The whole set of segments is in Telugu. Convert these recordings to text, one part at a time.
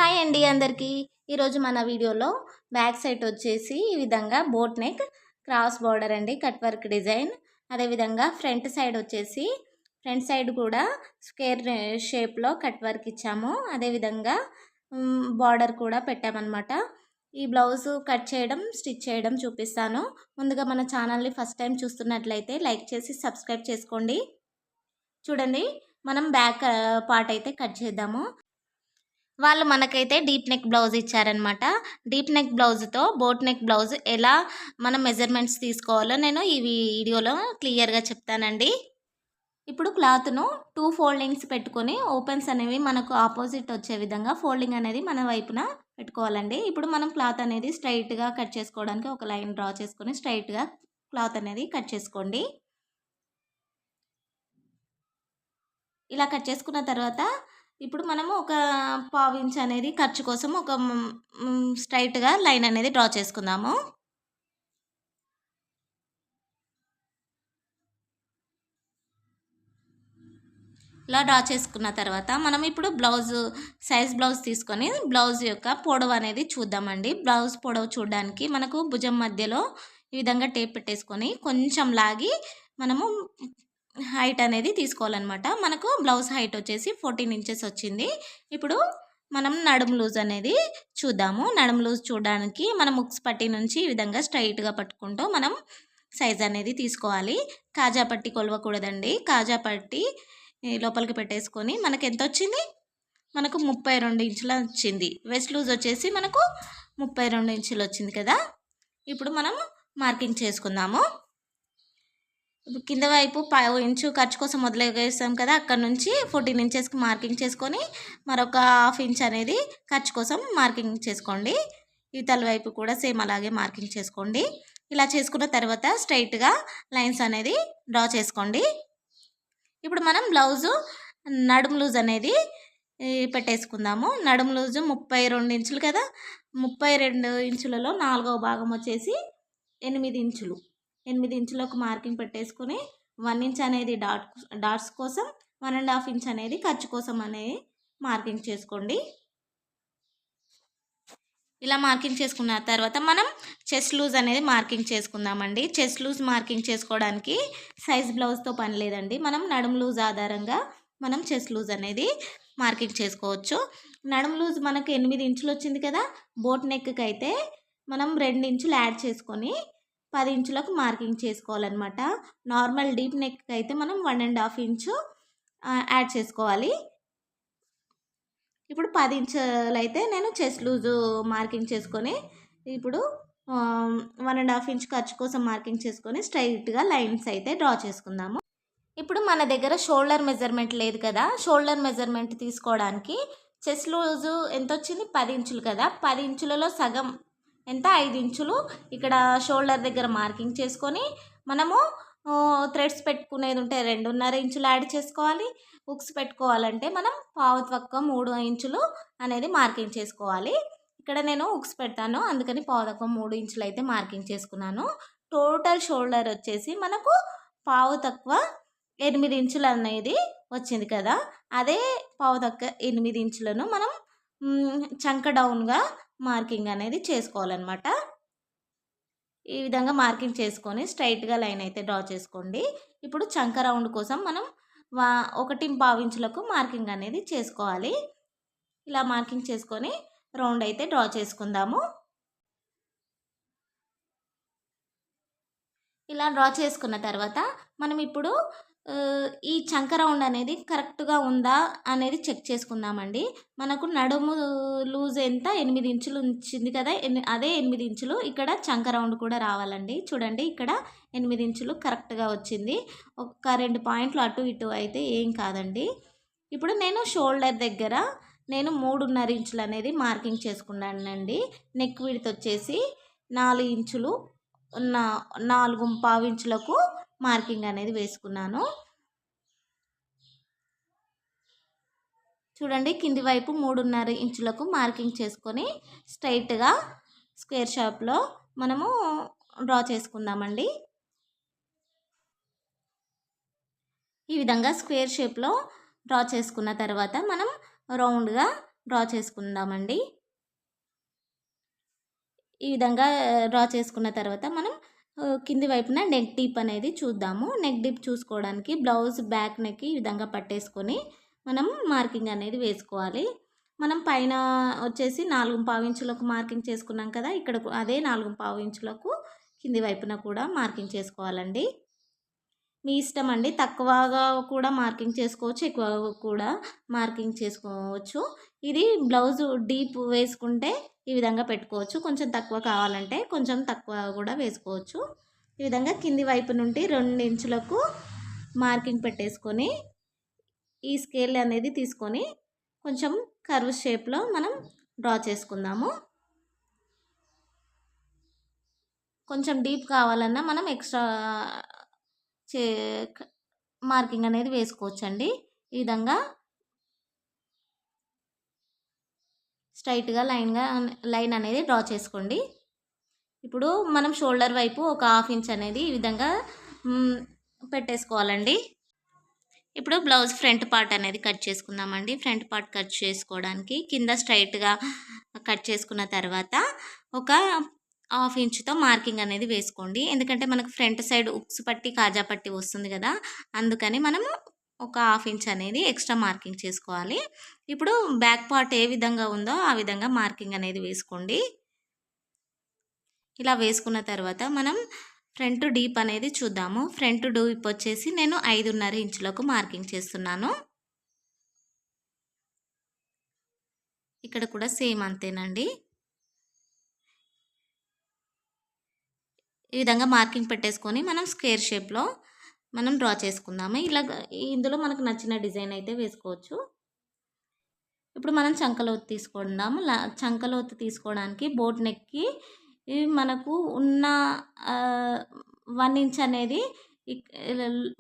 హాయ్ అండి అందరికీ. ఈరోజు మన వీడియోలో బ్యాక్ సైడ్ వచ్చేసి ఈ విధంగా బోట్ నెక్ క్రాస్ బార్డర్ అండి, కట్ వర్క్ డిజైన్. అదేవిధంగా ఫ్రంట్ సైడ్ వచ్చేసి ఫ్రంట్ సైడ్ కూడా స్క్వేర్ షేప్లో కట్ వర్క్ ఇచ్చాము. అదేవిధంగా బార్డర్ కూడా పెట్టామన్నమాట. ఈ బ్లౌజ్ కట్ చేయడం, స్టిచ్ చేయడం చూపిస్తాను. ముందుగా మన ఛానల్ని ఫస్ట్ టైం చూస్తున్నట్లయితే లైక్ చేసి సబ్స్క్రైబ్ చేసుకోండి. చూడండి, మనం బ్యాక్ పార్ట్ అయితే కట్ చేద్దాము. వాళ్ళు మనకైతే డీప్ నెక్ బ్లౌజ్ ఇచ్చారనమాట. డీప్ నెక్ బ్లౌజ్తో బోట్ నెక్ బ్లౌజ్ ఎలా మనం మెజర్మెంట్స్ తీసుకోవాలో నేను ఈ వీడియోలో క్లియర్గా చెప్తానండి. ఇప్పుడు క్లాత్ను 2 ఫోల్డింగ్స్ పెట్టుకొని ఓపెన్స్ అనేవి మనకు ఆపోజిట్ వచ్చే విధంగా ఫోల్డింగ్ అనేది మన వైపున పెట్టుకోవాలండి. ఇప్పుడు మనం క్లాత్ అనేది స్ట్రైట్గా కట్ చేసుకోవడానికి ఒక లైన్ డ్రా చేసుకొని స్ట్రైట్గా క్లాత్ అనేది కట్ చేసుకోండి. ఇలా కట్ చేసుకున్న తర్వాత ఇప్పుడు మనము ఒక పావు ఇంచ్ అనేది ఖర్చు కోసం ఒక స్ట్రైట్గా లైన్ అనేది డ్రా చేసుకుందాము. ఇలా డ్రా చేసుకున్న తర్వాత మనం ఇప్పుడు సైజ్ బ్లౌజ్ తీసుకొని బ్లౌజ్ యొక్క పొడవు అనేది చూద్దామండి. బ్లౌజ్ పొడవు చూడడానికి మనకు భుజం మధ్యలో ఈ విధంగా టేప్ పెట్టేసుకొని కొంచెం లాగి మనము హైట్ అనేది తీసుకోవాలన్నమాట. మనకు బ్లౌజ్ హైట్ వచ్చేసి 14 ఇంచెస్ వచ్చింది. ఇప్పుడు మనం నడుము లూజ్ అనేది చూద్దాము. నడుము లూజ్ చూడడానికి మనం ఉక్స్ పట్టి నుంచి ఈ విధంగా స్ట్రైట్గా పట్టుకుంటూ మనం సైజ్ అనేది తీసుకోవాలి. కాజా పట్టి కొలవకూడదండి. కాజా పట్టి లోపలికి పెట్టేసుకొని మనకు ఎంత వచ్చింది, మనకు 32 ఇంచుల వచ్చింది. వెస్ట్ లూజ్ వచ్చేసి మనకు 32 ఇంచులు వచ్చింది కదా. ఇప్పుడు మనం మార్కింగ్ చేసుకుందాము. కింద వైపు 5 ఇంచు ఖర్చు కోసం మొదలుగేస్తాం కదా, అక్కడ నుంచి 14 ఇంచెస్కి మార్కింగ్ చేసుకొని మరొక ½ ఇంచ్ అనేది ఖర్చు కోసం మార్కింగ్ చేసుకోండి. ఇవతల వైపు కూడా సేమ్ అలాగే మార్కింగ్ చేసుకోండి. ఇలా చేసుకున్న తర్వాత స్ట్రైట్గా లైన్స్ అనేది డ్రా చేసుకోండి. ఇప్పుడు మనం బ్లౌజు నడుము లూజ్ అనేది పెట్టేసుకుందాము. నడుము లూజు 32 ఇంచులు కదా. 32 ఇంచులలో 4వ భాగం వచ్చేసి 8 ఇంచులు. 8 ఇంచులకు మార్కింగ్ పెట్టేసుకొని 1 ఇంచ్ అనేది డాట్స్ కోసం, 1.5 ఇంచ్ అనేది ఖర్చు కోసం అనేది మార్కింగ్ చేసుకోండి. ఇలా మార్కింగ్ చేసుకున్న తర్వాత మనం చెస్ట్ లూజ్ అనేది మార్కింగ్ చేసుకుందామండి. చెస్ట్ లూజ్ మార్కింగ్ చేసుకోవడానికి సైజ్ బ్లౌజ్తో పని లేదండి. మనం నడుము లూజ్ ఆధారంగా మనం చెస్ట్ లూజ్ అనేది మార్కింగ్ చేసుకోవచ్చు. నడుము లూజ్ మనకు 8 ఇంచులు వచ్చింది కదా. బోట్ నెక్కి అయితే మనం 2 ఇంచులు యాడ్ చేసుకొని 10 ఇంచులకు మార్కింగ్ చేసుకోవాలన్నమాట. నార్మల్ డీప్ నెక్ అయితే మనం 1.5 ఇంచు యాడ్ చేసుకోవాలి. ఇప్పుడు 10 ఇంచులు అయితే నేను చెస్ట్ లూజు మార్కింగ్ చేసుకొని ఇప్పుడు 1.5 ఇంచ్ ఖర్చు కోసం మార్కింగ్ చేసుకొని స్ట్రైట్గా లైన్స్ అయితే డ్రా చేసుకుందాము. ఇప్పుడు మన దగ్గర షోల్డర్ మెజర్మెంట్ లేదు కదా. షోల్డర్ మెజర్మెంట్ తీసుకోవడానికి చెస్ట్ లూజు ఎంత వచ్చింది, 10 ఇంచులు కదా. 10 ఇంచులలో సగం ఎంత, 5 ఇంచులు ఇక్కడ షోల్డర్ దగ్గర మార్కింగ్ చేసుకొని మనము థ్రెడ్స్ పెట్టుకునేది ఉంటే 2.5 ఇంచులు యాడ్ చేసుకోవాలి. హుక్స్ పెట్టుకోవాలంటే మనం పావు తక్కువ 3 ఇంచులు అనేది మార్కింగ్ చేసుకోవాలి. ఇక్కడ నేను హుక్స్ పెడతాను, అందుకని పావు తక్కువ 3 ఇంచులు అయితే మార్కింగ్ చేసుకున్నాను. టోటల్ షోల్డర్ వచ్చేసి మనకు పావు తక్కువ 8 ఇంచులు అనేది వచ్చింది కదా. అదే పావు తక్కువ 8 ఇంచులను మనం చంక డౌన్గా మార్కింగ్ అనేది చేసుకోవాలన్నమాట. ఈ విధంగా మార్కింగ్ చేసుకొని స్ట్రైట్గా లైన్ అయితే డ్రా చేసుకోండి. ఇప్పుడు చంక రౌండ్ కోసం మనం 1.5 ఇంచులకు మార్కింగ్ అనేది చేసుకోవాలి. ఇలా మార్కింగ్ చేసుకొని రౌండ్ అయితే డ్రా చేసుకుందాము. ఇలా డ్రా చేసుకున్న తర్వాత మనం ఇప్పుడు ఈ చంక రౌండ్ అనేది కరెక్ట్గా ఉందా అనేది చెక్ చేసుకుందామండి. మనకు నడుము లూజ్ ఎంత, 8 ఇంచులు ఉంచింది కదా. అదే 8 ఇంచులు ఇక్కడ చంక రౌండ్ కూడా రావాలండి. చూడండి, ఇక్కడ 8 ఇంచులు కరెక్ట్గా వచ్చింది. ఒక 2 పాయింట్లు అటు ఇటు అయితే ఏం కాదండి. ఇప్పుడు నేను షోల్డర్ దగ్గర నేను 3.5 ఇంచులు అనేది మార్కింగ్ చేసుకున్నానండి. నెక్ విడ్త్ వచ్చేసి 4 ఇంచులు 4.5 ఇంచులకు మార్కింగ్ అనేది వేసుకున్నాను. చూడండి, కింది వైపు 3.5 ఇంచులకు మార్కింగ్ చేసుకొని స్ట్రైట్గా స్క్వేర్ షేప్లో మనము డ్రా చేసుకుందామండి. ఈ విధంగా స్క్వేర్ షేప్లో డ్రా చేసుకున్న తర్వాత మనం రౌండ్గా డ్రా చేసుకుందామండి. ఈ విధంగా డ్రా చేసుకున్న తర్వాత మనం కింది వైపున నెక్ డీప్ అనేది చూద్దాము. నెక్ డీప్ చూసుకోవడానికి బ్లౌజ్ బ్యాక్ నెక్ ఈ విధంగా పట్టేసుకొని మనం మార్కింగ్ అనేది వేసుకోవాలి. మనం పైన వచ్చేసి 4.25 ఇంచులకు మార్కింగ్ చేసుకున్నాం కదా, ఇక్కడ అదే 4.25 ఇంచులకు కింది వైపున కూడా మార్కింగ్ చేసుకోవాలండి. మీ ఇష్టం అండి, తక్కువగా కూడా మార్కింగ్ చేసుకోవచ్చు, ఎక్కువ కూడా మార్కింగ్ చేసుకోవచ్చు. ఇది బ్లౌజు డీప్ వేసుకుంటే ఈ విధంగా పెట్టుకోవచ్చు, కొంచెం తక్కువ కావాలంటే కొంచెం తక్కువ కూడా వేసుకోవచ్చు. ఈ విధంగా కింది వైపు నుండి 2 ఇంచులకు మార్కింగ్ పెట్టేసుకొని ఈ స్కేల్ అనేది తీసుకొని కొంచెం కర్వ్ షేప్లో మనం డ్రా చేసుకుందాము. కొంచెం డీప్ కావాలన్నా మనం ఎక్స్ట్రా చే మార్కింగ్ అనేది వేసుకోవచ్చండి. ఈ విధంగా స్ట్రైట్గా లైన్ అనేది డ్రా చేసుకోండి. ఇప్పుడు మనం షోల్డర్ వైపు ఒక 1/2 ఇంచ్ అనేది ఈ విధంగా పెట్టేసుకోవాలండి. ఇప్పుడు బ్లౌజ్ ఫ్రంట్ పార్ట్ అనేది కట్ చేసుకుందామండి. ఫ్రంట్ పార్ట్ కట్ చేసుకోవడానికి కింద స్ట్రైట్గా కట్ చేసుకున్న తర్వాత ఒక 1/2 ఇంచుతో మార్కింగ్ అనేది వేసుకోండి. ఎందుకంటే మనకు ఫ్రంట్ సైడ్ ఉక్స్ పట్టి కాజా పట్టి వస్తుంది కదా, అందుకని మనము ఒక 1/2 ఇంచ్ అనేది ఎక్స్ట్రా మార్కింగ్ చేసుకోవాలి. ఇప్పుడు బ్యాక్ పార్ట్ ఏ విధంగా ఉందో ఆ విధంగా మార్కింగ్ అనేది వేసుకోండి. ఇలా వేసుకున్న తర్వాత మనం ఫ్రంట్ డీప్ అనేది చూద్దాము. ఫ్రంట్ డీప్ వచ్చేసి నేను 5.5 ఇంచులకు మార్కింగ్ చేస్తున్నాను. ఇక్కడ కూడా సేమ్ అంతేనండి. ఈ విధంగా మార్కింగ్ పెట్టేసుకొని మనం స్క్వేర్ షేప్లో మనం డ్రా చేసుకుందాము. ఇందులో మనకు నచ్చిన డిజైన్ అయితే వేసుకోవచ్చు. ఇప్పుడు మనం చంకలోతు తీసుకుందాము. చంకలోతు తీసుకోవడానికి బోట్ నెక్కి మనకు ఉన్న 1 ఇంచ్ అనేది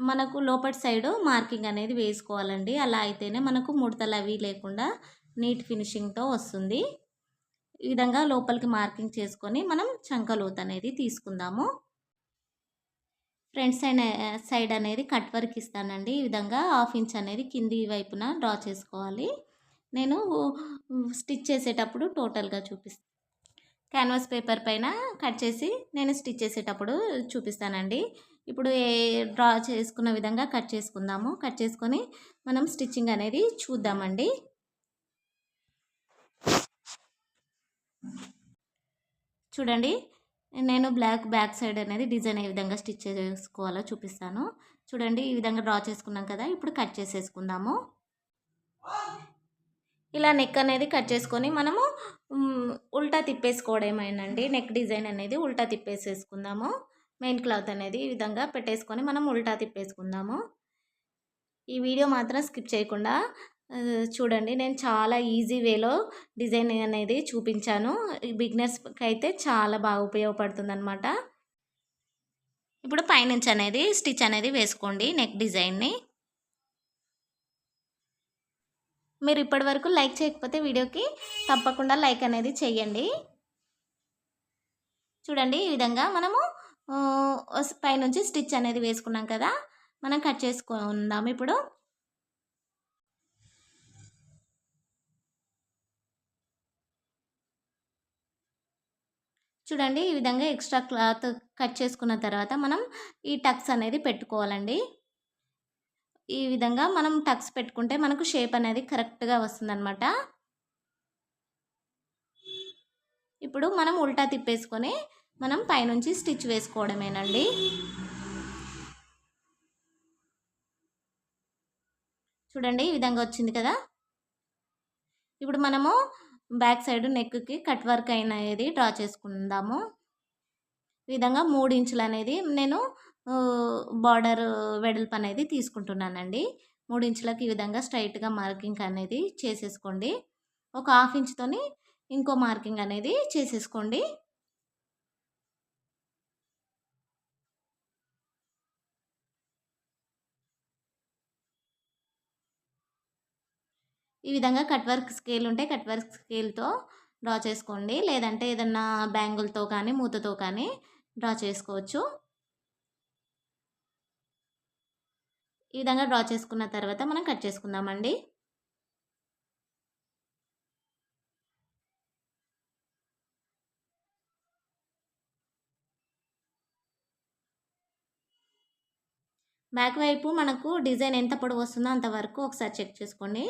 మనకు లోపటి సైడు మార్కింగ్ అనేది వేసుకోవాలండి. అలా అయితేనే మనకు ముడతలు అవి లేకుండా నీట్ ఫినిషింగ్తో వస్తుంది. ఈ విధంగా లోపలికి మార్కింగ్ చేసుకొని మనం చంకలోతు అనేది తీసుకుందాము. ఫ్రంట్ సైడ్ అనేది కట్ వర్క్ ఇస్తానండి. ఈ విధంగా 1/2 ఇంచ్ అనేది కింది వైపున డ్రా చేసుకోవాలి. నేను స్టిచ్ చేసేటప్పుడు టోటల్గా చూపిస్తాను. క్యాన్వాస్ పేపర్ పైన కట్ చేసి నేను స్టిచ్ చేసేటప్పుడు చూపిస్తానండి. ఇప్పుడు డ్రా చేసుకున్న విధంగా కట్ చేసుకుందాము. కట్ చేసుకొని మనం స్టిచ్చింగ్ అనేది చూద్దామండి. చూడండి, నేను బ్యాక్ సైడ్ అనేది డిజైన్ ఏ విధంగా స్టిచ్ చేసుకోవాలో చూపిస్తాను. చూడండి, ఈ విధంగా డ్రా చేసుకున్నాం కదా, ఇప్పుడు కట్ చేసేసుకుందాము. ఇలా నెక్ అనేది కట్ చేసుకొని మనము ఉల్టా తిప్పేసుకోవడమేనండి. నెక్ డిజైన్ అనేది ఉల్టా తిప్పేసేసుకుందాము. మెయిన్ క్లాత్ అనేది ఈ విధంగా పెట్టేసుకొని మనం ఉల్టా తిప్పేసుకుందాము. ఈ వీడియో మాత్రం స్కిప్ చేయకుండా చూడండి. నేను చాలా ఈజీ వేలో డిజైన్ అనేది చూపించాను. బిగినర్స్కి అయితే చాలా బాగా ఉపయోగపడుతుంది అనమాట. ఇప్పుడు పైనుంచి అనేది స్టిచ్ అనేది వేసుకోండి నెక్ డిజైన్ని. మీరు ఇప్పటి వరకు లైక్ చేయకపోతే వీడియోకి తప్పకుండా లైక్ అనేది చేయండి. చూడండి, ఈ విధంగా మనము పైనుంచి స్టిచ్ అనేది వేసుకున్నాం కదా, మనం కట్ చేసుకుందాం. ఇప్పుడు చూడండి, ఈ విధంగా ఎక్స్ట్రా క్లాత్ కట్ చేసుకున్న తర్వాత మనం ఈ టక్స్ అనేది పెట్టుకోవాలండి. ఈ విధంగా మనం టక్స్ పెట్టుకుంటే మనకు షేప్ అనేది కరెక్ట్గా వస్తుందన్నమాట. ఇప్పుడు మనం ఉల్టా తిప్పేసుకొని మనం పైనుంచి స్టిచ్ వేసుకోవడమేనండి. చూడండి, ఈ విధంగా వచ్చింది కదా. ఇప్పుడు మనము బ్యాక్ సైడ్ నెక్కి కట్ వర్క్ అనేది డ్రా చేసుకుందాము. ఈ విధంగా 3 ఇంచులు అనేది నేను బార్డర్ వెడల్పు అనేది తీసుకుంటున్నానండి. 3 ఇంచులకు ఈ విధంగా స్ట్రైట్గా మార్కింగ్ అనేది చేసేసుకోండి. ఒక 1/2 ఇంచుతోని ఇంకో మార్కింగ్ అనేది చేసేసుకోండి. ఈ విధంగా కట్ వర్క్ స్కేల్ ఉంటే కట్ వర్క్ స్కేల్తో డ్రా చేసుకోండి, లేదంటే ఏదన్నా బ్యాంగుల్తో కానీ మూతతో కానీ డ్రా చేసుకోవచ్చు. ఈ విధంగా డ్రా చేసుకున్న తర్వాత మనం కట్ చేసుకుందామండి. బ్యాక్ వైపు మనకు డిజైన్ ఎంత పొడవు వస్తుందో అంతవరకు ఒకసారి చెక్ చేసుకోండి.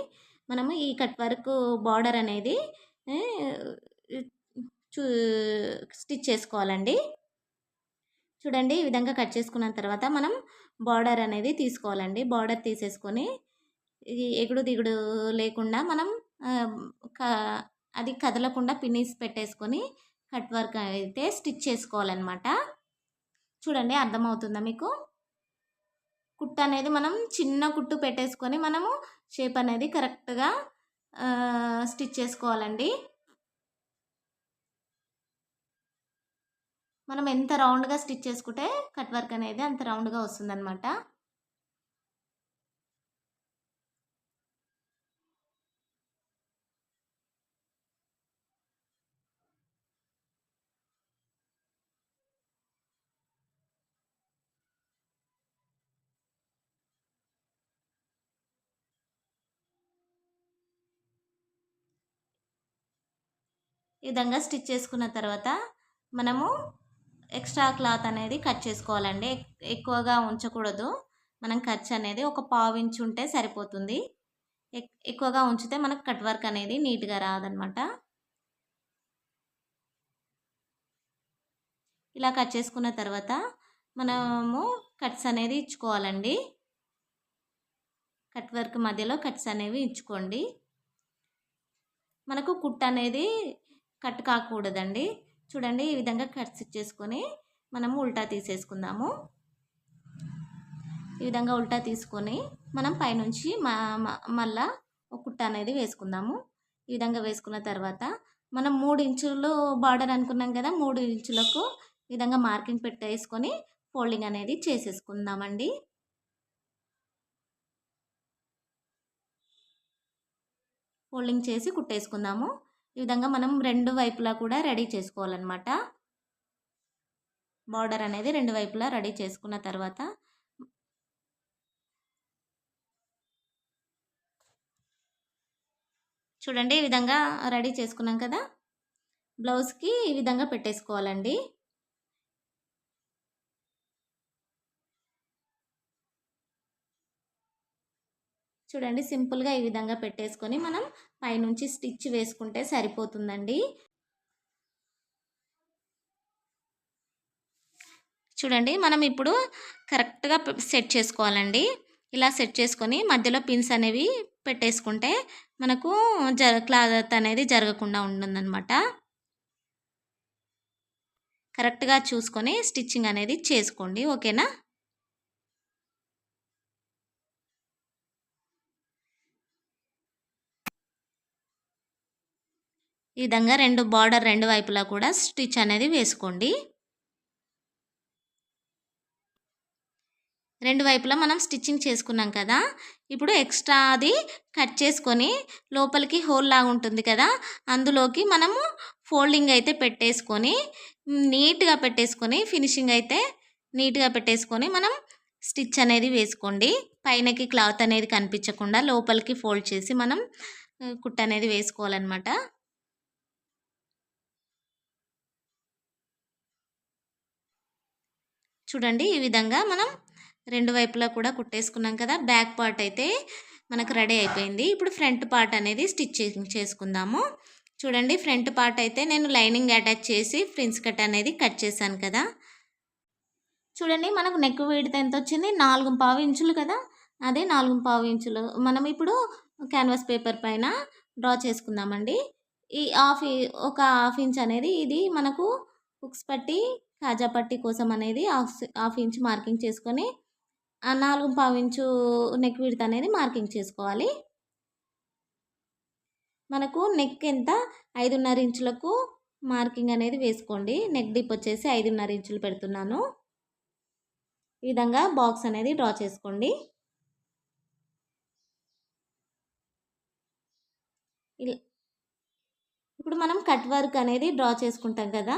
మనము ఈ కట్ వర్క్ బార్డర్ అనేది చూ స్టిచ్ చేసుకోవాలండి. చూడండి ఈ విధంగా కట్ చేసుకున్న తర్వాత మనం బార్డర్ అనేది తీసుకోవాలండి. బార్డర్ తీసేసుకొని ఇది ఎగుడు దిగుడు లేకుండా మనం ఆహ్, క అది కదలకుండా పిన్నిస్ పెట్టేసుకొని కట్ వర్క్ అయితే స్టిచ్ చేసుకోవాలన్నమాట. చూడండి అర్థమవుతుందా మీకు? కుట్టు అనేది మనం చిన్న కుట్టు పెట్టేసుకొని మనము షేప్ అనేది కరెక్ట్‌గా స్టిచ్ చేసుకోవాలండి. మనం ఎంత రౌండ్‌గా స్టిచ్ చేసుకుంటే కట్ వర్క్ అనేది అంత రౌండ్‌గా వస్తుందన్నమాట. ఈ విధంగా స్టిచ్ చేసుకున్న తర్వాత మనము ఎక్స్ట్రా క్లాత్ అనేది కట్ చేసుకోవాలండి. ఎక్కువగా ఉంచకూడదు. మనం ఖర్చు అనేది ఒక పావు ఇంచు ఉంటే సరిపోతుంది. ఎక్కువగా ఉంచితే మనకు కట్ వర్క్ అనేది నీట్‌గా రాదనమాట. ఇలా కట్ చేసుకున్న తర్వాత మనము కట్స్ అనేది ఇచ్చుకోవాలండి. కట్ వర్క్ మధ్యలో కట్స్ అనేవి ఇచ్చుకోండి. మనకు కుట్టు అనేది కట్ కాకూడదండి. చూడండి ఈ విధంగా కట్స్ ఇచ్చేసుకొని మనము ఉల్టా తీసేసుకుందాము. ఈ విధంగా ఉల్టా తీసుకొని మనం పైనుంచి మళ్ళా ఒక కుట్ట అనేది వేసుకుందాము. ఈ విధంగా వేసుకున్న తర్వాత మనం 3 ఇంచులు బార్డర్ అనుకున్నాం కదా, 3 ఇంచులకు ఈ విధంగా మార్కింగ్ పెట్టేసుకొని ఫోల్డింగ్ అనేది చేసేసుకుందామండి. ఫోల్డింగ్ చేసి కుట్టేసుకుందాము. ఈ విధంగా మనం 2 వైపులా కూడా రెడీ చేసుకోవాలన్నమాట. బార్డర్ అనేది 2 వైపులా రెడీ చేసుకున్న తర్వాత చూడండి ఈ విధంగా రెడీ చేసుకున్నాం కదా, బ్లౌజ్కి ఈ విధంగా పెట్టేసుకోవాలండి. చూడండి సింపుల్గా ఈ విధంగా పెట్టేసుకొని మనం పైనుంచి స్టిచ్ వేసుకుంటే సరిపోతుందండి. చూడండి మనం ఇప్పుడు కరెక్ట్‌గా సెట్ చేసుకోవాలండి. ఇలా సెట్ చేసుకొని మధ్యలో పిన్స్ అనేవి పెట్టేసుకుంటే మనకు క్లాత్ అనేది జరగకుండా ఉంటుందన్నమాట. కరెక్ట్‌గా చూసుకొని స్టిచ్చింగ్ అనేది చేసుకోండి. ఓకేనా? ఈ విధంగా బార్డర్ 2 వైపులా కూడా స్టిచ్ అనేది వేసుకోండి. 2 వైపులా మనం స్టిచ్చింగ్ చేసుకున్నాం కదా, ఇప్పుడు ఎక్స్ట్రా అది కట్ చేసుకొని లోపలికి హోల్ లాగా ఉంటుంది కదా, అందులోకి మనము ఫోల్డింగ్ అయితే పెట్టేసుకొని నీట్‌గా పెట్టేసుకొని ఫినిషింగ్ అయితే నీట్‌గా పెట్టేసుకొని మనం స్టిచ్ అనేది వేసుకోండి. పైనకి క్లాత్ అనేది కనిపించకుండా లోపలికి ఫోల్డ్ చేసి మనం కుట్టు అనేది వేసుకోవాలన్నమాట. చూడండి ఈ విధంగా మనం 2 వైపులా కూడా కుట్టేసుకున్నాం కదా, బ్యాక్ పార్ట్ అయితే మనకు రెడీ అయిపోయింది. ఇప్పుడు ఫ్రంట్ పార్ట్ అనేది స్టిచ్చింగ్ చేసుకుందాము. చూడండి ఫ్రంట్ పార్ట్ అయితే నేను లైనింగ్ అటాచ్ చేసి ఫ్రిన్స్ కట్ అనేది కట్ చేశాను కదా. చూడండి మనకు నెక్ విడ్త్ ఎంత వచ్చింది, 4.25 ఇంచులు కదా, అదే 4.25 ఇంచులు మనం ఇప్పుడు క్యాన్వాస్ పేపర్ పైన డ్రా చేసుకుందామండి. ఈ ఒక హాఫ్ ఇంచ్ అనేది ఇది మనకు హుక్స్ పట్టి కాజా పట్టి కోసం అనేది హాఫ్ ఇంచ్ మార్కింగ్ చేసుకొని 4.25 ఇంచు నెక్ విడ్త్ అనేది మార్కింగ్ చేసుకోవాలి. మనకు నెక్ ఎంత 5.5 ఇంచులకు మార్కింగ్ అనేది వేసుకోండి. నెక్ డిప్ వచ్చేసి 5.5 ఇంచులు పెడుతున్నాను. ఈ విధంగా బాక్స్ అనేది డ్రా చేసుకోండి. ఇప్పుడు మనం కట్ వర్క్ అనేది డ్రా చేసుకుంటాం కదా,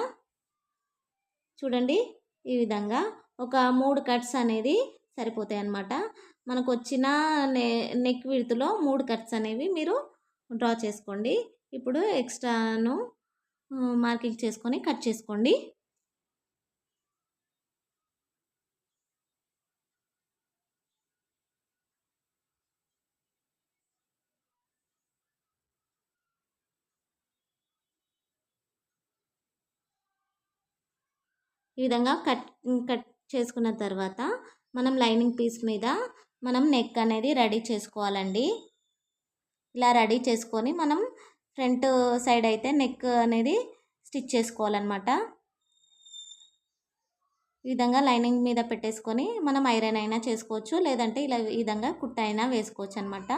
చూడండి ఈ విధంగా ఒక 3 కట్స్ అనేది సరిపోతాయి అన్నమాట. మనకు వచ్చిన నెక్ విడ్త్లో 3 కట్స్ అనేవి మీరు డ్రా చేసుకోండి. ఇప్పుడు ఎక్స్ట్రాను మార్కింగ్ చేసుకొని కట్ చేసుకోండి. ఈ విధంగా కట్ చేసుకున్న తర్వాత మనం లైనింగ్ పీస్ మీద మనం నెక్ అనేది రెడీ చేసుకోవాలండి. ఇలా రెడీ చేసుకొని మనం ఫ్రంట్ సైడ్ అయితే నెక్ అనేది స్టిచ్ చేసుకోవాలన్నమాట. ఈ విధంగా లైనింగ్ మీద పెట్టేసుకొని మనం ఐరన్ అయినా చేసుకోవచ్చు, లేదంటే ఇలా ఈ విధంగా కుట్టు అయినా వేసుకోవచ్చు అనమాట.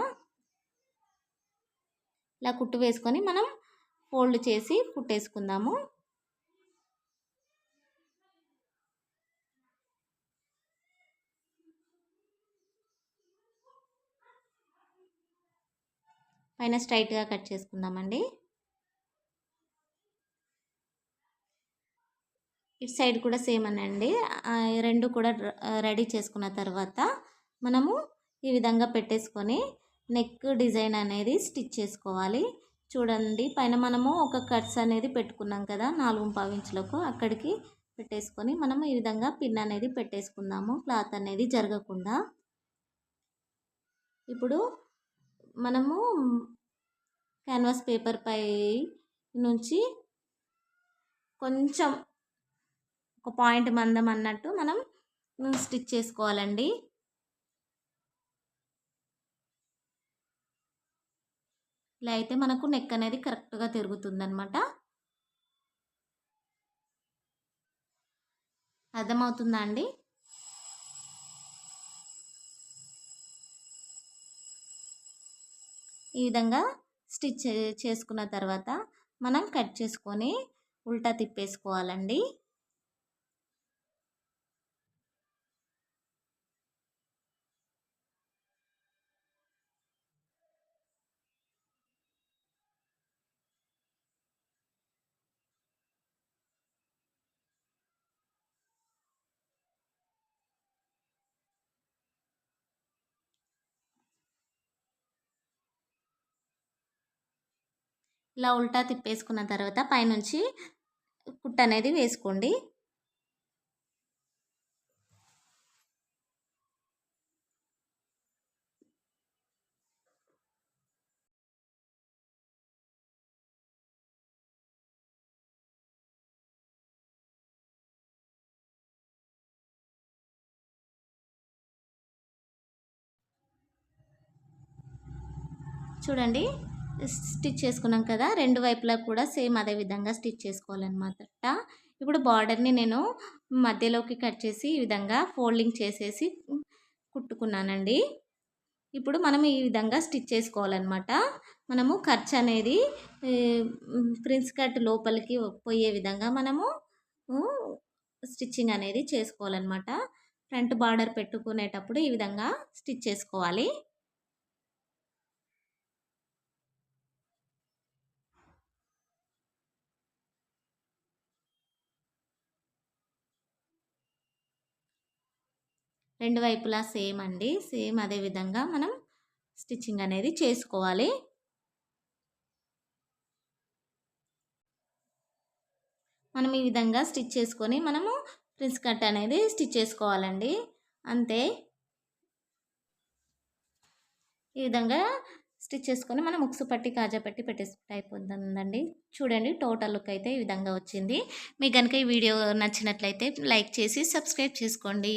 ఇలా కుట్టు వేసుకొని మనం ఫోల్డ్ చేసి కుట్టేసుకుందాము. పైన స్ట్రైట్గా కట్ చేసుకుందామండి. ఇటు సైడ్ కూడా సేమ్ అనండి. రెండు కూడా రెడీ చేసుకున్న తర్వాత మనము ఈ విధంగా పెట్టేసుకొని నెక్ డిజైన్ అనేది స్టిచ్ చేసుకోవాలి. చూడండి, పైన మనము ఒక కట్స్ అనేది పెట్టుకున్నాం కదా 4.5 ఇంచులకు, అక్కడికి పెట్టేసుకొని మనము ఈ విధంగా పిన్ అనేది పెట్టేసుకుందాము, క్లాత్ అనేది జరగకుండా. ఇప్పుడు మనము క్యాన్వాస్ పేపర్ పై నుంచి కొంచెం ఒక పాయింట్ మందం అన్నట్టు మనం స్టిచ్ చేసుకోవాలండి. ఇలా అయితే మనకు నెక్ అనేది కరెక్ట్గా తిరుగుతుందన్నమాట. అర్థమవుతుందా అండి? ఈ విధంగా స్టిచ్ చేసుకున్న తర్వాత మనం కట్ చేసుకొని ఉల్టా తిప్పేసుకోవాలండి. ఇలా ఉల్టా తిప్పేసుకున్న తర్వాత పైనుంచి కుట్టు అనేది వేసుకోండి. చూడండి, స్టిచ్ చేసుకున్నాం కదా, రెండు వైపులా కూడా సేమ్ అదే విధంగా స్టిచ్ చేసుకోవాలన్నమాట. ఇప్పుడు బార్డర్ని నేను మధ్యలోకి కట్ చేసి ఈ విధంగా ఫోల్డింగ్ చేసేసి కుట్టుకున్నానండి. ఇప్పుడు మనం ఈ విధంగా స్టిచ్ చేసుకోవాలన్నమాట. మనము ఖర్చు అనేది ప్రిన్స్ కట్ లోపలికి పోయే విధంగా మనము స్టిచ్చింగ్ అనేది చేసుకోవాలన్నమాట. ఫ్రంట్ బార్డర్ పెట్టుకునేటప్పుడు ఈ విధంగా స్టిచ్ చేసుకోవాలి. రెండు వైపులా సేమ్ అండి, సేమ్ అదే విధంగా మనం స్టిచ్చింగ్ అనేది చేసుకోవాలి. మనం ఈ విధంగా స్టిచ్ చేసుకొని మనము ప్రిన్స్ కట్ అనేది స్టిచ్ చేసుకోవాలండి, అంతే. ఈ విధంగా స్టిచ్ చేసుకొని మనం ఉక్సు పట్టి కాజా పట్టి పెట్టేసుకుంటే అయిపోతుందండి. చూడండి, టోటల్ లుక్ అయితే ఈ విధంగా వచ్చింది. మీకు కనుక ఈ వీడియో నచ్చినట్లయితే లైక్ చేసి సబ్స్క్రైబ్ చేసుకోండి.